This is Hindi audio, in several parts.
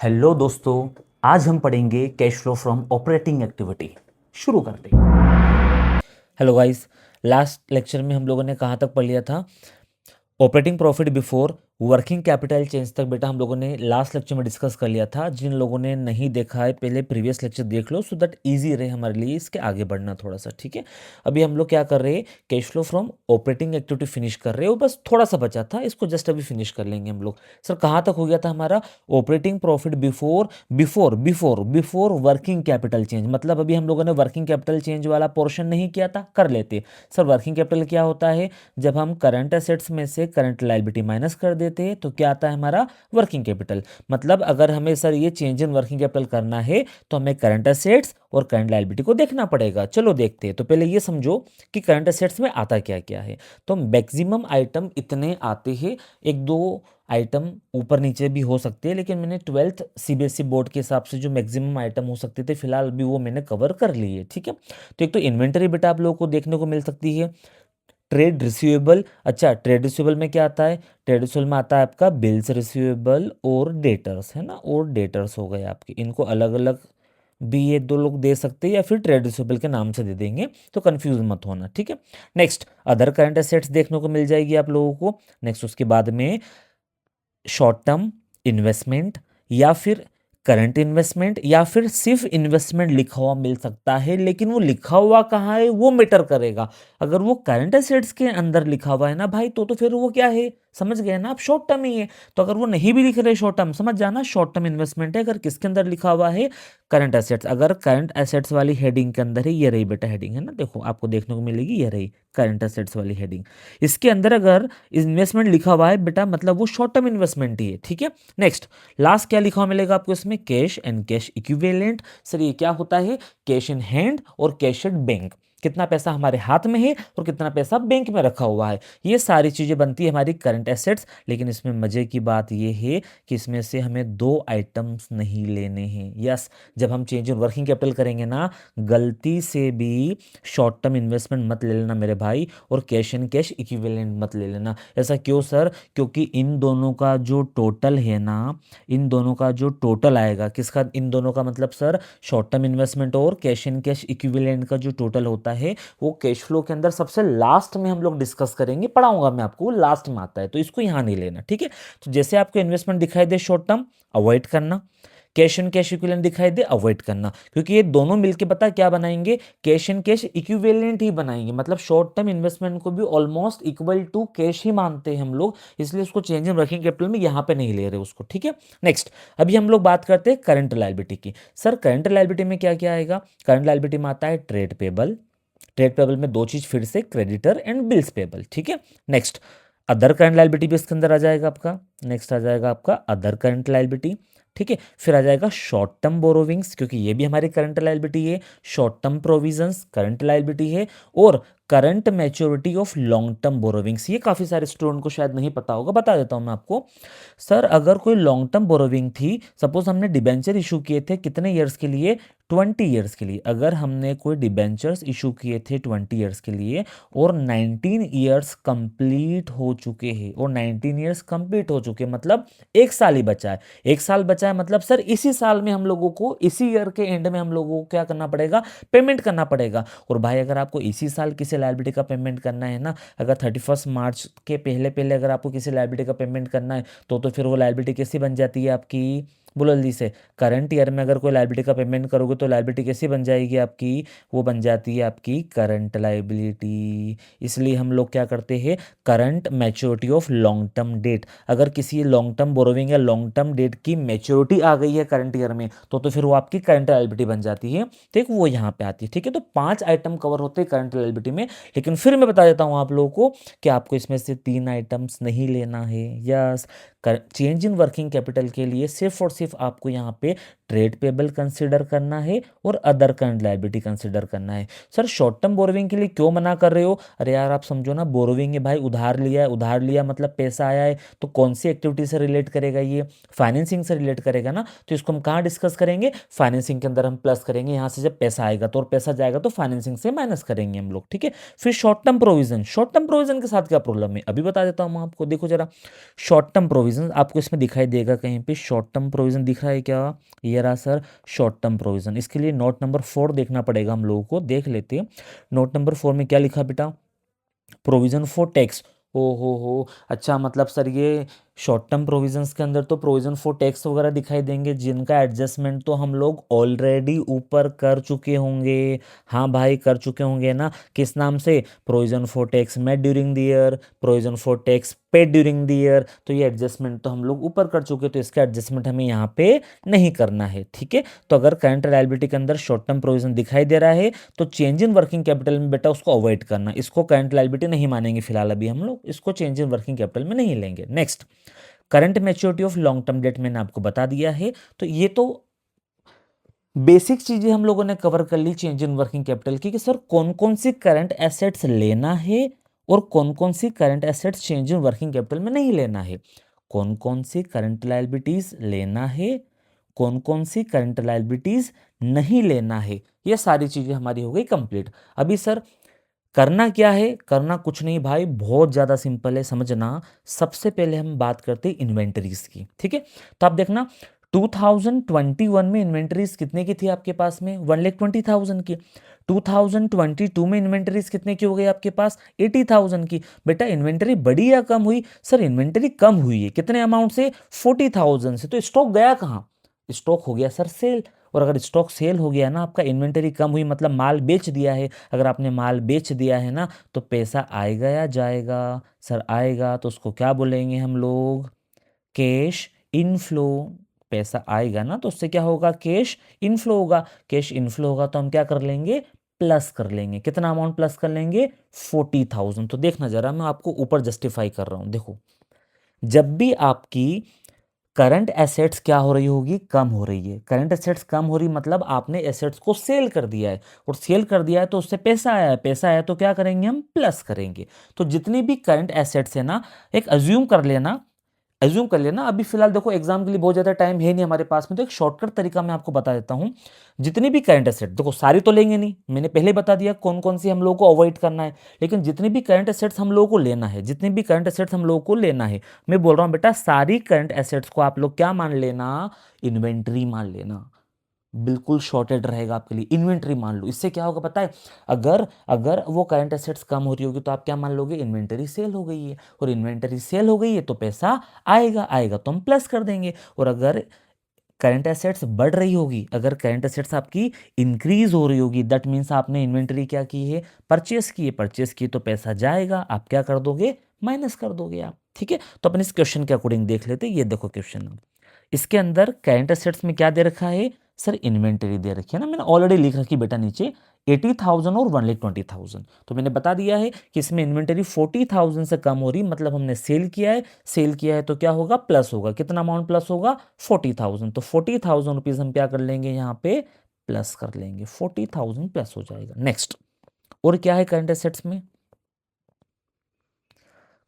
हेलो दोस्तों। आज हम पढ़ेंगे cash flow from operating activity. शुरू करते हैं। Hello guys. लास्ट लेक्चर में हम लोगों ने कहाँ तक पढ़ लिया था? Operating profit before working capital change तक बेटा हम लोगों ने लास्ट लेक्चर में डिस्कस कर लिया था। जिन लोगों ने नहीं देखा है पहले प्रीवियस लेक्चर देख लो, सो दैट इजी रहे हमारे लिए इसके आगे बढ़ना थोड़ा सा। ठीक है, अभी हम लोग क्या कर रहे हैं, cash flow from operating activity finish कर रहे हो। बस थोड़ा सा बचा था, इसको जस्ट अभी फिनिश कर लेंगे हम लोग। सर कहाँ तक हो गया था हमारा? Operating profit before before before before working capital change, मतलब अभी हम लोगों ने वर्किंग कैपिटल चेंज वाला पोर्शन नहीं किया था, कर लेते। सर वर्किंग कैपिटल क्या होता है? जब हम करंट एसेट्स में से करंट लायबिलिटी माइनस कर देते हैं तो क्या आता है हमारा? Working capital. मतलब अगर हमें सर ये चेंज इन वर्किंग कैपिटल करना है तो हमें करंट एसेट्स और करंट लायबिलिटी को देखना पड़ेगा। चलो देखते हैं। तो पहले ये समझो कि करंट एसेट्स में आता क्या क्या है। तो मैक्सिमम आइटम इतने आते हैं, एक दो आइटम ऊपर नीचे भी हो सकते हैं, लेकिन मैंने 12th सीबीएसई बोर्ड के हिसाब से जो मैक्सिमम आइटम हो सकते थे फिलहाल भी वो मैंने कवर कर लिए। ठीक है, तो एक तो इन्वेंटरी बेटा आप लोगों को देखने को मिल सकती है। ट्रेड रिसीवेबल, अच्छा ट्रेड रिसीवेबल में क्या आता है? ट्रेड रिसीवेबल में आता है आपका बिल्स रिसीवेबल और डेटर्स, है ना, और डेटर्स हो गए आपके। इनको अलग अलग भी ये दो लोग दे सकते हैं या फिर ट्रेड रिसीवेबल के नाम से दे देंगे, तो कंफ्यूज मत होना। ठीक है, नेक्स्ट अदर करंट एसेट्स देखने को मिल जाएगी आप लोगों को। नेक्स्ट उसके बाद में शॉर्ट टर्म इन्वेस्टमेंट या फिर करंट इन्वेस्टमेंट या फिर सिर्फ इन्वेस्टमेंट लिखा हुआ मिल सकता है, लेकिन वो लिखा हुआ कहाँ है वो मैटर करेगा। अगर वो करंट एसेट्स के अंदर लिखा हुआ है ना भाई, तो फिर वो क्या है, समझ गए ना आप, शॉर्ट टर्म ही है। तो अगर वो नहीं भी लिख रहे शॉर्ट टर्म, समझ जाना शॉर्ट टर्म इन्वेस्टमेंट है। अगर किसके अंदर लिखा हुआ है? Current assets. अगर करंट एसेट्स वाली हेडिंग के अंदर है, ये रही बेटा हेडिंग, है ना, देखो आपको देखने को मिलेगी, ये रही करंट एसेट्स वाली हेडिंग। इसके अंदर अगर इन्वेस्टमेंट लिखा हुआ है बेटा, मतलब वो शॉर्ट टर्म इन्वेस्टमेंट ही है। ठीक है, नेक्स्ट लास्ट क्या लिखा हुआ मिलेगा आपको इसमें? Cash and cash equivalent. Sir ये क्या होता है? कैश इन हैंड और कैश एट बैंक। कितना पैसा हमारे हाथ में है और कितना पैसा बैंक में रखा हुआ है, ये सारी चीजें बनती है हमारी करंट एसेट्स। लेकिन इसमें मजे की बात ये है कि इसमें से हमें दो आइटम्स नहीं लेने हैं। यस, जब हम चेंज इन वर्किंग कैपिटल करेंगे ना, गलती से भी शॉर्ट टर्म इन्वेस्टमेंट मत ले लेना मेरे भाई, और कैश एंड कैश इक्विवेलेंट मत ले लेना। ऐसा क्यों सर? क्योंकि इन दोनों का जो टोटल है ना, इन दोनों का जो टोटल आएगा, किसका? इन दोनों का मतलब सर शॉर्ट टर्म इन्वेस्टमेंट और कैश एंड कैश इक्विवेलेंट का जो टोटल होता है वो कैश फ्लो के अंदर सबसे लास्ट में हम लोग डिस्कस करेंगे, पढ़ाऊंगा मैं आपको, वो लास्ट में आता है, तो इसको यहां नहीं लेना। ठीक है, तो जैसे आपको इन्वेस्टमेंट दिखाई दे शॉर्ट टर्म, अवॉइड करना। कैश एंड कैश इक्विवेलेंट दिखाई दे, अवॉइड करना, क्योंकि ये दोनों मिलके पता क्या बनाएंगे? कैश एंड कैश इक्विवेलेंट ही बनाएंगे। मतलब शॉर्ट टर्म इन्वेस्टमेंट को भी ऑलमोस्ट इक्वल टू कैश ही मानते हैं हम लोग, इसलिए उसको चेंज इन वर्किंग कैपिटल में यहाँ पे नहीं ले रहे उसको। ठीक है, नेक्स्ट अभी हम लोग बात करते हैं करंट लायबिलिटी की। सर करंट लायबिलिटी में क्या क्या आएगा? करंट लायबिलिटी में आता है ट्रेड पेबल। ट्रेड पेबल में दो चीज फिर से, क्रेडिटर एंड बिल्स पेबल। ठीक है, नेक्स्ट अदर करंट लायबिलिटी भी इसके अंदर आ जाएगा आपका। नेक्स्ट आ जाएगा आपका अदर करंट लायबिलिटी। ठीक है, फिर आ जाएगा शॉर्ट टर्म बोरोविंग्स, क्योंकि ये भी हमारी करंट लायबिलिटी है। Short term provisions current liability है। और current maturity of long term borrowings, ये काफी सारे स्टूडेंट को शायद नहीं पता होगा, बता देता हूं मैं आपको। सर अगर कोई लॉन्ग टर्म बोरोविंग थी, सपोज हमने डिबेंचर इशू किए थे कितने ईयर्स के लिए? 20 ईयर्स के लिए। अगर हमने कोई डिबेंचर्स इशू किए थे 20 ईयर्स के लिए और 19 ईयर्स कंप्लीट हो चुके हैं, और 19 ईयर्स कंप्लीट हो चुके मतलब एक साल ही बचा है, एक साल बचा है, मतलब सर इसी साल में हम लोगों को, इसी ईयर के एंड में हम लोगों को क्या करना पड़ेगा? पेमेंट करना पड़ेगा। और भाई अगर आपको इसी साल किसी लायबिलिटी का पेमेंट करना है ना, अगर 31 मार्च के पहले पहले अगर आपको किसी लायबिलिटी का पेमेंट करना है, तो फिर वो लायबिलिटी कैसी बन जाती है आपकी? बोलो जल्दी से। करंट ईयर में अगर कोई लायबिलिटी का पेमेंट करोगे तो लायबिलिटी कैसी बन जाएगी आपकी? वो बन जाती है आपकी करंट लायबिलिटी। इसलिए हम लोग क्या करते हैं? Current maturity of long term debt. अगर किसी लॉन्ग टर्म बोरोविंग या लॉन्ग टर्म डेट की मैच्योरिटी आ गई है करंट ईयर में, तो फिर वो आपकी करंट लायबिलिटी बन जाती है। ठीक, वो यहाँ पे आती है। ठीक है, तो 5 आइटम कवर होते हैं करंट लायबिलिटी में। लेकिन फिर मैं बता देता हूँ आप लोगों को कि आपको इसमें से 3 आइटम्स नहीं लेना है। Yes, change in working capital के लिए सिर्फ और सिर्फ आपको यहाँ पे ट्रेड पेबल कंसिडर करना है और अदर करंट लायबिलिटी कंसिडर करना है। सर शॉर्ट टर्म बोरोविंग के लिए क्यों मना कर रहे हो? अरे यार आप समझो ना, बोरोविंग है भाई, उधार लिया है, उधार लिया मतलब पैसा आया है, तो कौन सी एक्टिविटी से रिलेट करेगा? ये फाइनेंसिंग से रिलेट करेगा ना, तो इसको हम कहाँ डिस्कस करेंगे? फाइनेंसिंग के अंदर हम प्लस करेंगे, यहाँ से जब पैसा आएगा तो, और पैसा जाएगा तो फाइनेंसिंग से माइनस करेंगे हम लोग। ठीक है, फिर short term provision. Short term provision के साथ क्या प्रॉब्लम है अभी बता देता हूँ मैं आपको, देखो जरा। शॉर्ट टर्म प्रोविजन प्रोविजन आपको इसमें दिखाई देगा कहीं पे, शॉर्ट टर्म प्रोविजन दिख रहा है क्या? ये रहा सर शॉर्ट टर्म प्रोविजन। इसके लिए नोट नंबर 4 देखना पड़ेगा हम लोगों को, देख लेते हैं। नोट नंबर 4 में क्या लिखा बेटा? Provision for tax. ओ हो, अच्छा मतलब सर ये शॉर्ट टर्म प्रोविजंस के अंदर तो प्रोविजन फॉर टैक्स वगैरह दिखाई देंगे, जिनका एडजस्टमेंट तो हम लोग ऑलरेडी ऊपर कर चुके होंगे। हाँ भाई कर चुके होंगे ना, किस नाम से? Provision for tax made during the year, provision for tax paid during the year. तो ये एडजस्टमेंट तो हम लोग ऊपर कर चुके, तो इसका एडजस्टमेंट हमें यहाँ पे नहीं करना है, ठीक है। तो अगर करंट लायबिलिटी के अंदर शॉर्ट टर्म प्रोविजन दिखाई दे रहा है तो चेंज इन वर्किंग कैपिटल में बेटा उसको अवॉइड करना, इसको करंट लायबिलिटी नहीं मानेंगे फिलहाल, अभी हम लोग इसको चेंज इन वर्किंग कैपिटल में नहीं लेंगे। Next, current maturity of long term debt मैंने आपको बता दिया है। तो ये तो बेसिक चीजें हम लोगों ने कवर कर ली चेंज इन वर्किंग कैपिटल की, कि सर कौन कौन सी करंट एसेट्स लेना है और कौन कौन सी current assets change in working capital में नहीं लेना है, कौन कौन सी करंट लायबिलिटीज लेना है, कौन कौन सी करंट लायबिलिटीज नहीं लेना है। ये सारी चीजें हमारी हो गई कंप्लीट। अभी सर करना क्या है? करना कुछ नहीं भाई, बहुत ज़्यादा सिंपल है समझना। सबसे पहले हम बात करते हैं इन्वेंटरीज की, ठीक है। तो आप देखना 2021 में इन्वेंटरीज कितने की थी आपके पास में? 1,20,000 की। 2022 में इन्वेंटरीज कितने की हो गई आपके पास? 80,000 की। बेटा इन्वेंटरी बढ़ी या कम हुई? सर इन्वेंटरी कम हुई है, कितने अमाउंट से? 40,000 से। तो स्टॉक गया कहाँ? स्टॉक हो गया सर सेल। और अगर स्टॉक सेल हो गया ना आपका, इन्वेंटरी कम हुई मतलब माल बेच दिया है। अगर आपने माल बेच दिया है ना तो पैसा आएगा या जाएगा? सर आएगा, तो उसको क्या बोलेंगे हम लोग? Cash inflow. पैसा आएगा ना तो उससे क्या होगा? कैश इनफ्लो होगा। कैश इनफ्लो होगा तो हम क्या कर लेंगे? प्लस कर लेंगे। कितना अमाउंट प्लस कर लेंगे? 40,000। तो देखना जरा, मैं आपको ऊपर जस्टिफाई कर रहा हूं। देखो, जब भी आपकी करंट एसेट्स क्या हो रही होगी? कम हो रही है। करंट एसेट्स कम हो रही मतलब आपने एसेट्स को सेल कर दिया है, और सेल कर दिया है तो उससे पैसा आया है। पैसा आया तो क्या करेंगे? हम प्लस करेंगे। तो जितनी भी करंट एसेट्स है ना, एक अज्यूम कर लेना। अभी फिलहाल देखो एग्जाम के लिए बहुत ज्यादा टाइम है नहीं हमारे पास में, तो एक शॉर्टकट तरीका मैं आपको बता देता हूं। जितनी भी करंट एसेट, देखो सारी तो लेंगे नहीं, मैंने पहले बता दिया कौन कौन सी हम लोगों को अवॉइड करना है, लेकिन जितनी भी करंट एसेट्स हम लोगों को लेना है, जितनी भी करंट एसेट्स हम लोगों को लेना है, मैं बोल रहा हूं बेटा सारी करंट एसेट्स को आप लोग क्या मान लेना? इन्वेंट्री मान लेना। बिल्कुल शॉर्टेड रहेगा आपके लिए, इन्वेंट्री मान लो। इससे क्या होगा पता है? अगर अगर वो करंट एसेट्स कम हो रही होगी तो आप क्या मान लोगे? इन्वेंटरी सेल हो गई है। और इन्वेंटरी सेल हो गई है तो पैसा आएगा, आएगा तो हम प्लस कर देंगे। और अगर करंट एसेट्स बढ़ रही होगी, अगर करंट एसेट्स आपकी इंक्रीज हो रही होगी, दैट मीन्स आपने इन्वेंटरी क्या की है? परचेस की है। परचेस की तो पैसा जाएगा, आप क्या कर दोगे? माइनस कर दोगे आप, ठीक है। तो अपन इस क्वेश्चन के अकॉर्डिंग देख लेते हैं। ये देखो क्वेश्चन, इसके अंदर करंट एसेट्स में क्या दे रखा है? सर इन्वेंटरी दे रखी है ना, मैंने ऑलरेडी लिख रखी बेटा नीचे 80,000 और 1,20,000। तो मैंने बता दिया है कि इसमें इन्वेंटरी 40,000 से कम हो रही, मतलब हमने सेल किया है। सेल किया है तो क्या होगा? प्लस होगा। कितना अमाउंट प्लस होगा? 40,000। तो 40,000 रुपीज हम क्या कर लेंगे? यहाँ पे प्लस कर लेंगे। 40,000 प्लस हो जाएगा। नेक्स्ट, और क्या है करंट एसेट्स में?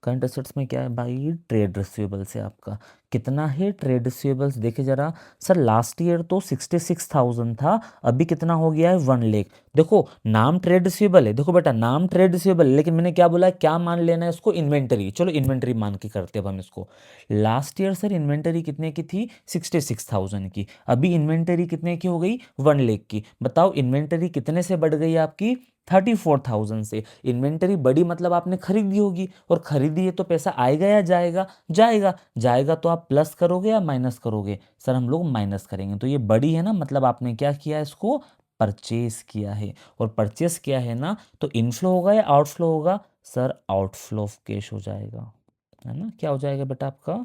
करंट एसेट्स में क्या है भाई? ट्रेड रिसीवेबल्स है आपका। कितना है ट्रेड रिसीवेबल्स? देखिए जरा, सर लास्ट ईयर तो 66,000 था, अभी कितना हो गया है? 1 लाख। देखो नाम ट्रेड रिसीवेबल है, देखो बेटा नाम ट्रेड रिसीवेबल, लेकिन मैंने क्या बोला? क्या मान लेना है इसको? इन्वेंटरी। चलो इन्वेंटरी मान के करते हैं अब हम इसको। लास्ट ईयर सर इन्वेंटरी कितने की थी? 66,000 की। अभी इन्वेंटरी कितने की हो गई? 1 लाख की। बताओ इन्वेंटरी कितने से बढ़ गई आपकी? 34,000 से। इन्वेंटरी बड़ी मतलब आपने खरीदी होगी, और खरीदी है तो पैसा आएगा या जाएगा? जाएगा। जाएगा तो आप प्लस करोगे या माइनस करोगे? सर हम लोग माइनस करेंगे। तो ये बड़ी है ना, मतलब आपने क्या किया? इसको परचेस किया है। और परचेस किया है ना, तो इनफ्लो होगा या आउटफ्लो होगा? सर आउटफ्लो ऑफ कैश हो जाएगा, है ना। क्या हो जाएगा बेटा आपका?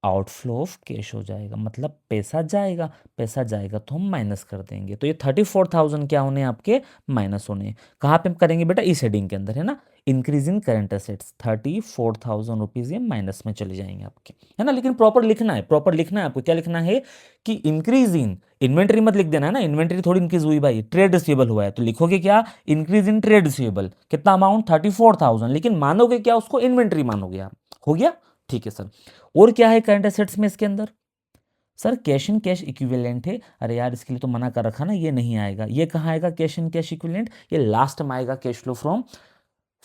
आउटफ्लो ऑफ कैश हो जाएगा, मतलब पैसा जाएगा। पैसा जाएगा तो हम माइनस कर देंगे। तो ये 34,000 क्या होने आपके? माइनस होने। कहाँ पे हम करेंगे बेटा? इस हेडिंग के अंदर, है ना। Increase in current assets 34,000 rupees ये माइनस में चले जाएंगे आपके, है ना। लेकिन प्रॉपर लिखना है, प्रॉपर लिखना है आपको। क्या लिखना है? कि इंक्रीज इन, इन्वेंटरी मत लिख देना, है ना। इन्वेंटरी थोड़ी इंक्रीज हुई भाई, ट्रेड रिसीवेबल हुआ है तो लिखोगे क्या? Increase in trade receivable. कितना अमाउंट? 34,000। लेकिन मानोगे क्या उसको? इन्वेंटरी मानोगे आप। हो गया, ठीक है सर। और क्या है करंट एसेट्स में इसके अंदर? Sir cash and cash equivalent है। अरे यार इसके लिए तो मना कर रखा ना, ये नहीं आएगा। ये कहाँ आएगा कैश एंड कैश इक्विवेलेंट? ये लास्ट में आएगा cash flow from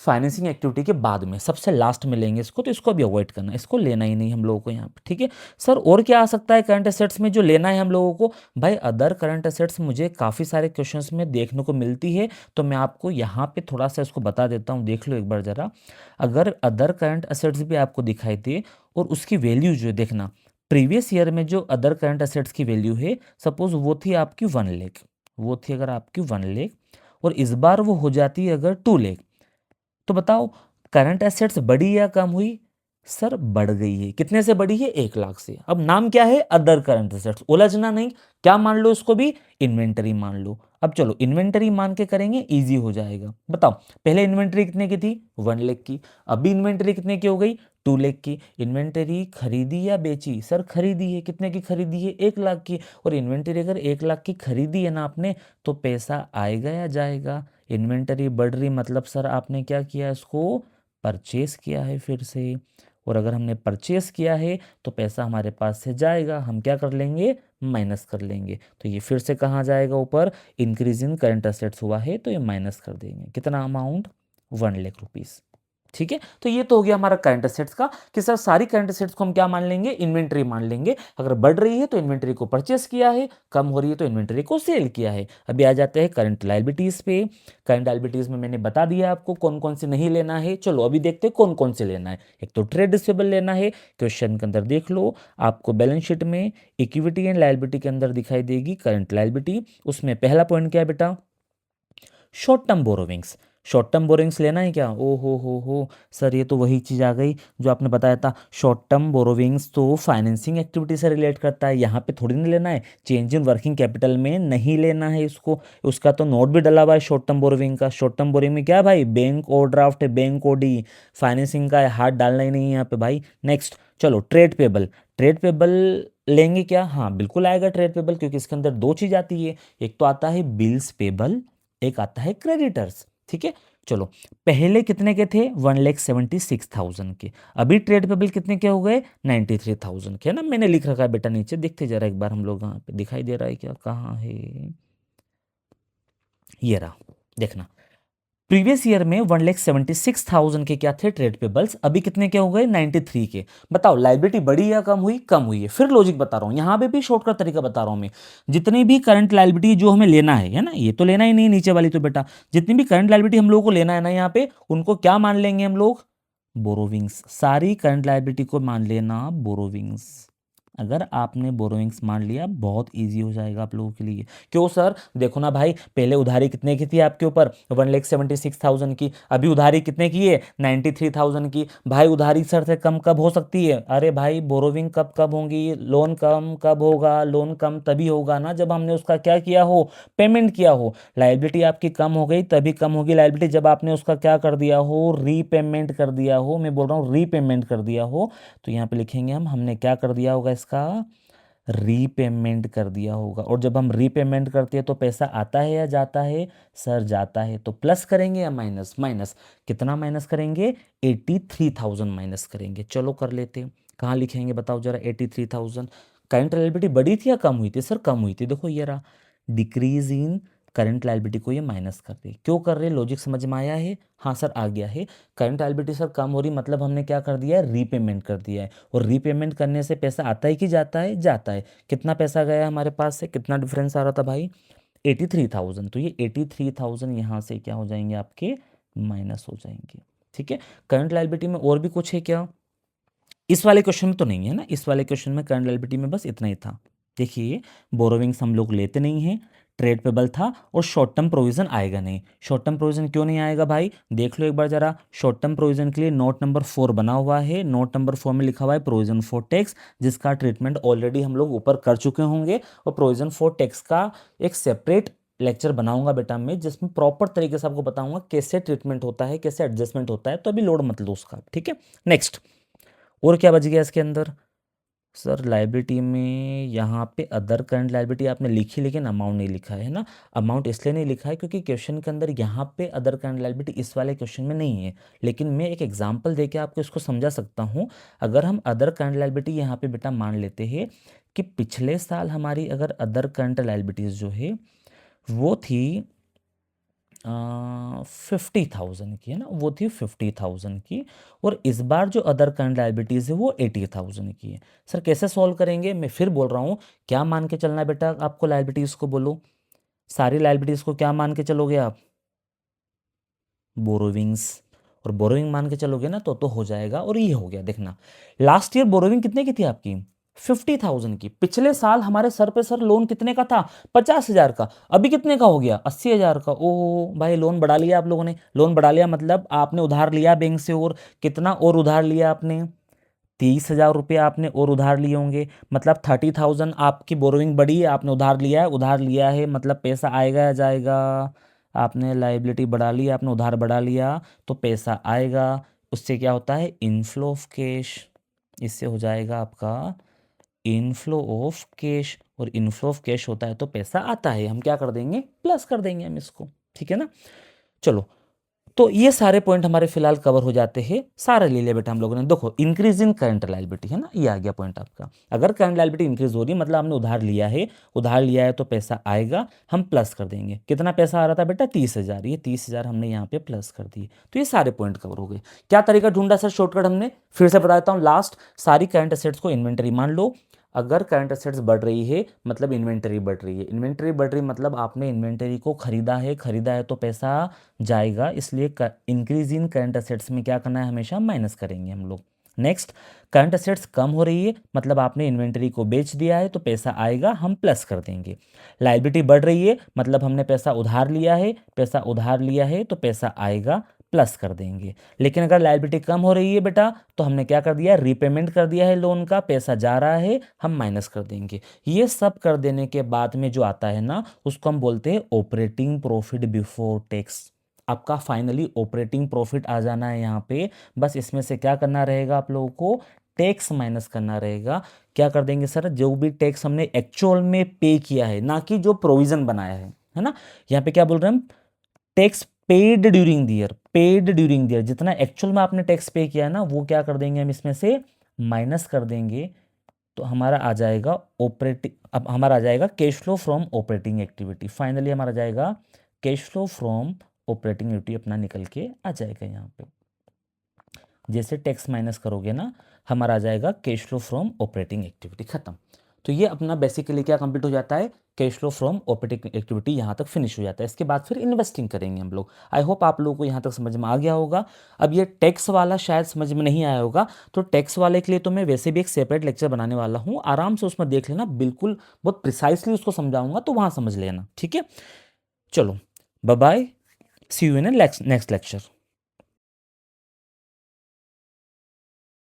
financing activity के बाद में सबसे लास्ट में लेंगे इसको, तो इसको भी अवॉइड करना, इसको लेना ही नहीं हम लोगों को यहाँ पे, ठीक है सर। और क्या आ सकता है करंट असेट्स में जो लेना है हम लोगों को? भाई अदर करंट असेट्स मुझे काफ़ी सारे क्वेश्चंस में देखने को मिलती है, तो मैं आपको यहाँ पे थोड़ा सा इसको बता देता हूँ, देख लो एक बार ज़रा। अगर अदर करंट असेट्स भी आपको दिखाई दे और उसकी वैल्यू जो है देखना, प्रीवियस ईयर में जो अदर करंट असेट्स की वैल्यू है, सपोज वो थी आपकी 1 लाख, वो थी अगर आपकी 1 लाख, और इस बार वो हो जाती है अगर 2 लाख, तो बताओ करंट एसेट्स बढ़ी या कम हुई? सर बढ़ गई है। कितने से बढ़ी है? 1 लाख से। अब नाम क्या है? Other current assets. उलझना नहीं, क्या मान लो इसको भी? इन्वेंटरी मान लो। अब चलो इन्वेंटरी मान के करेंगे, इजी हो जाएगा। बताओ पहले इन्वेंटरी कितने की थी? 1 लाख की। अभी इन्वेंटरी कितने की हो गई? 2 लाख की। इन्वेंटरी खरीदी या बेची? सर खरीदी है। कितने की खरीदी है? 1 लाख की। और इन्वेंटरी अगर 1 लाख की खरीदी है ना आपने, तो पैसा आएगा या जाएगा? इन्वेंटरी बढ़ रही मतलब सर आपने क्या किया? इसको परचेस किया है फिर से। और अगर हमने परचेस किया है तो पैसा हमारे पास से जाएगा, हम क्या कर लेंगे? माइनस कर लेंगे। तो ये फिर से कहाँ जाएगा? ऊपर। इंक्रीज इन करंट असेट्स हुआ है तो ये माइनस कर देंगे। कितना अमाउंट? 1 लाख रुपीज़। ठीक है, तो ये तो हो गया हमारा करंट असेट्स का, कि सर सारी करंट असेट्स को हम क्या मान लेंगे? इन्वेंटरी मान लेंगे। अगर बढ़ रही है तो इन्वेंटरी को परचेस किया है, कम हो रही है तो इन्वेंटरी को सेल किया है। अभी आ जाते हैं करंट लायबिलिटीज पे। करंट लायबिलिटीज में मैंने बता दिया आपको कौन कौन से नहीं लेना है। चलो अभी देखते हैं कौन कौन से लेना है। एक तो ट्रेड रिसीवेबल लेना है, क्वेश्चन के अंदर देख लो, आपको बैलेंस शीट में इक्विटी एंड लायबिलिटी के अंदर दिखाई देगी करंट लायबिलिटी। उसमें पहला पॉइंट क्या है बेटा? Short term borrowings. Short term borrowings लेना है क्या? ओ हो सर, ये तो वही चीज़ आ गई जो आपने बताया था। शॉर्ट टर्म बोरोविंग्स तो फाइनेंसिंग एक्टिविटी से रिलेट करता है, यहाँ पे थोड़ी ना लेना है। चेंज इन वर्किंग कैपिटल में नहीं लेना है इसको। उसका तो नोट भी डला हुआ है शॉर्ट टर्म बोरोविंग का। शॉर्ट टर्म बोरोविंग में क्या भाई? बैंक ओवरड्राफ्ट है, बैंक ओडी। फाइनेंसिंग का हाथ डालना ही नहीं है यहाँ पे भाई। नेक्स्ट चलो ट्रेड पेबल। ट्रेड पेबल लेंगे क्या? हाँ बिल्कुल आएगा ट्रेड पेबल, क्योंकि इसके अंदर दो चीज़ आती है। एक तो आता है बिल्स पेबल, एक आता है क्रेडिटर्स। ठीक है, चलो पहले कितने के थे? 1,76,000 के। अभी ट्रेड पेबल कितने के हो गए? 93,000 के, है ना। मैंने लिख रखा है बेटा नीचे, देखते जरा एक बार हम लोग। यहाँ पे दिखाई दे रहा है क्या? कहाँ है? ये रहा, देखना। प्रीवियस ईयर में 1,76,000 के क्या थे? Trade payables. अभी कितने के हो गए? 93 के। बताओ लाइबिलिटी बढ़ी या कम हुई? कम हुई है। फिर लॉजिक बता रहा हूं, यहां पे भी शॉर्टकट तरीका बता रहा हूं मैं। जितनी भी करंट लाइबिलिटी जो हमें लेना है ना, ये तो लेना ही नहीं नीचे वाली तो बेटा। जितनी भी करंट लाइबिलिटी हम लोगों को लेना है ना यहाँ पे, उनको क्या मान लेंगे हम लोग? बोरोविंग्स। सारी करंट लाइबिलिटी को मान लेना बोरोविंग्स। अगर आपने बोरोइंग्स मान लिया, बहुत इजी हो जाएगा आप लोगों के लिए। क्यों सर? देखो ना भाई, पहले उधारी कितने की थी आपके ऊपर? 1,76,000 की। अभी उधारी कितने की है? 93,000 की। भाई उधारी सर से कम कब हो सकती है? अरे भाई बोरोविंग कब कब होंगी? लोन कम कब होगा? लोन कम तभी होगा ना जब हमने उसका क्या किया हो? पेमेंट किया हो। लाइबिलिटी आपकी कम हो गई तभी कम होगी लाइबिलिटी जब आपने उसका क्या कर दिया हो? रीपेमेंट कर दिया हो। मैं बोल रहा हूँ रीपेमेंट कर दिया हो। तो यहाँ पे लिखेंगे हम, हमने क्या कर दिया होगा? इसका रीपेमेंट कर दिया होगा। और जब हम रीपेमेंट करते हैं तो पैसा आता है या जाता है? सर जाता है। तो प्लस करेंगे या माइनस? माइनस। कितना माइनस करेंगे? 83,000 माइनस करेंगे। चलो कर लेते हैं। कहाँ लिखेंगे बताओ जरा? 83,000। करंट लायबिलिटी बढ़ी थी या कम हुई थी? सर कम हुई थी। देखो ये रहा, डिक्रीज इन करंट लायबिलिटी को ये माइनस कर रही है। क्यों कर रहे हैं? लॉजिक समझ में आया है? हाँ सर आ गया है। करंट लायबिलिटी सर कम हो रही मतलब हमने क्या कर दिया है? रीपेमेंट कर दिया है। और रीपेमेंट करने से पैसा आता है कि जाता है? जाता है। कितना पैसा गया हमारे पास से? कितना डिफरेंस आ रहा था भाई? 83,000। तो ये 83,000 यहाँ से क्या हो जाएंगे? आपके माइनस हो जाएंगे। ठीक है, करंट लायबिलिटी में और भी कुछ है क्या? इस वाले क्वेश्चन में तो नहीं है ना। इस वाले क्वेश्चन में करंट लायबिलिटी में बस इतना ही था। देखिए बोरोविंग्स हम लोग लेते नहीं हैं, ट्रेड पेबल था, और शॉर्ट टर्म प्रोविजन आएगा नहीं। शॉर्ट टर्म प्रोविजन क्यों नहीं आएगा भाई? देख लो एक बार जरा। शॉर्ट टर्म प्रोविजन के लिए नोट नंबर 4 बना हुआ है। नोट नंबर 4 में लिखा हुआ है प्रोविजन फॉर टैक्स, जिसका ट्रीटमेंट ऑलरेडी हम लोग ऊपर कर चुके होंगे। और प्रोविजन फॉर टैक्स का एक सेपरेट लेक्चर बनाऊंगा बेटा मैं, जिसमें प्रॉपर तरीके से आपको बताऊंगा कैसे ट्रीटमेंट होता है, कैसे एडजस्टमेंट होता है। तो अभी लोड मत लो उसका, ठीक है। नेक्स्ट, और क्या बच गया इसके अंदर? सर लाइबिलिटी में यहाँ पे अदर करंट लाइबिलिटी आपने लिखी, लेकिन अमाउंट नहीं लिखा है ना। अमाउंट इसलिए नहीं लिखा है क्योंकि क्वेश्चन के अंदर यहाँ पे अदर करंट लाइबिलिटी इस वाले क्वेश्चन में नहीं है। लेकिन मैं एक एग्जांपल देके आपको इसको समझा सकता हूँ। अगर हम अदर करंट लाइबिलिटी यहाँ पे बेटा मान लेते हैं कि पिछले साल हमारी अगर अदर करंट लाइबिलिटीज जो है वो थी 50,000 की है ना, वो थी 50,000 की। और इस बार जो अदर करंट लायबिलिटीज़ है वो 80,000 की है। सर कैसे सॉल्व करेंगे, मैं फिर बोल रहा हूँ, क्या मान के चलना है बेटा आपको लायबिलिटीज़ को, बोलो सारी लायबिलिटीज़ को क्या मान के चलोगे आप, बोरोविंग्स। और बोरोविंग मान के चलोगे ना तो हो जाएगा। और ये हो गया, देखना लास्ट ईयर बोरोविंग कितने की थी आपकी, 50,000 की। पिछले साल हमारे सर पे सर लोन कितने का था, 50,000 का। अभी कितने का हो गया, 80,000 का। ओ भाई लोन बढ़ा लिया आप लोगों ने, लोन बढ़ा लिया मतलब आपने उधार लिया बैंक से। और कितना और उधार लिया आपने, 30,000 रुपये आपने और उधार लिए होंगे। मतलब 30,000 आपकी बोरोइंग बढ़ी है, आपने उधार लिया है, उधार लिया है मतलब पैसा आएगा या जाएगा। आपने लाइबिलिटी बढ़ा ली, आपने उधार बढ़ा लिया तो पैसा आएगा। उससे क्या होता है, इनफ्लो ऑफ कैश। इससे हो जाएगा आपका इनफ्लो ऑफ कैश। और इनफ्लो ऑफ कैश होता है तो पैसा आता है, हम क्या कर देंगे, प्लस कर देंगे हम इसको, ठीक है ना। चलो, तो ये सारे पॉइंट हमारे फिलहाल कवर हो जाते हैं। सारे ले लिया बेटा हम लोगों ने। देखो इंक्रीज इन करंट लायबिलिटी है ना, ये आ गया पॉइंट आपका। अगर करंट लायबिलिटी इंक्रीज हो रही है मतलब आपने उधार लिया है, उधार लिया है तो पैसा आएगा, हम प्लस कर देंगे। कितना पैसा आ रहा था बेटा, 30,000। ये 30,000 हमने यहाँ पे प्लस कर दिए। तो ये सारे पॉइंट कवर हो गए। क्या तरीका ढूंढा सर शॉर्टकट हमने, फिर से बता देता हूँ। लास्ट सारी करंट एसेट्स को इन्वेंटरी मान लो। अगर करंट एसेट्स बढ़ रही है मतलब इन्वेंटरी बढ़ रही है, इन्वेंटरी बढ़ रही मतलब आपने इन्वेंटरी को खरीदा है, खरीदा है तो पैसा जाएगा। इसलिए इंक्रीज इन करंट एसेट्स में क्या करना है, हमेशा माइनस करेंगे हम लोग। नेक्स्ट, करंट एसेट्स कम हो रही है मतलब आपने इन्वेंटरी को बेच दिया है तो पैसा आएगा, हम प्लस कर देंगे। लायबिलिटी बढ़ रही है मतलब हमने पैसा उधार लिया है, पैसा उधार लिया है तो पैसा आएगा, प्लस कर देंगे। लेकिन अगर लायबिलिटी कम हो रही है बेटा तो हमने क्या कर दिया, रीपेमेंट कर दिया है लोन का, पैसा जा रहा है, हम माइनस कर देंगे। ये सब कर देने के बाद में जो आता है ना उसको हम बोलते हैं ऑपरेटिंग प्रॉफिट बिफोर टैक्स। आपका फाइनली ऑपरेटिंग प्रॉफिट आ जाना है यहाँ पे। बस इसमें से क्या करना रहेगा आप लोगों को, टैक्स माइनस करना रहेगा। क्या कर देंगे सर, जो भी टैक्स हमने एक्चुअल में पे किया है, ना कि जो प्रोविजन बनाया है ना। यहाँ पे क्या बोल रहे हैं हम, tax paid during the year, paid during the year. जितना एक्चुअल में आपने टैक्स पे किया है ना वो क्या कर देंगे हम इसमें से माइनस कर देंगे। तो हमारा आ जाएगा ऑपरेटिंग, अब हमारा आ जाएगा cash flow from operating activity. Finally हमारा जाएगा cash flow from operating activity अपना निकल के आ जाएगा यहाँ पे। जैसे टैक्स माइनस करोगे ना हमारा आ जाएगा cash flow from operating activity, खत्म। तो ये अपना बेसिकली क्या कंप्लीट हो जाता है, cash flow from operating activity यहाँ तक फिनिश हो जाता है। इसके बाद फिर इन्वेस्टिंग करेंगे हम लोग। आई होप आप लोगों को यहाँ तक समझ में आ गया होगा। अब ये टैक्स वाला शायद समझ में नहीं आया होगा, तो टैक्स वाले के लिए तो मैं वैसे भी एक सेपरेट लेक्चर बनाने वाला हूँ, आराम से उसमें देख लेना, बिल्कुल बहुत प्रिसाइसली उसको समझाऊंगा, तो वहाँ समझ लेना, ठीक है। चलो bye bye, see you in next lecture.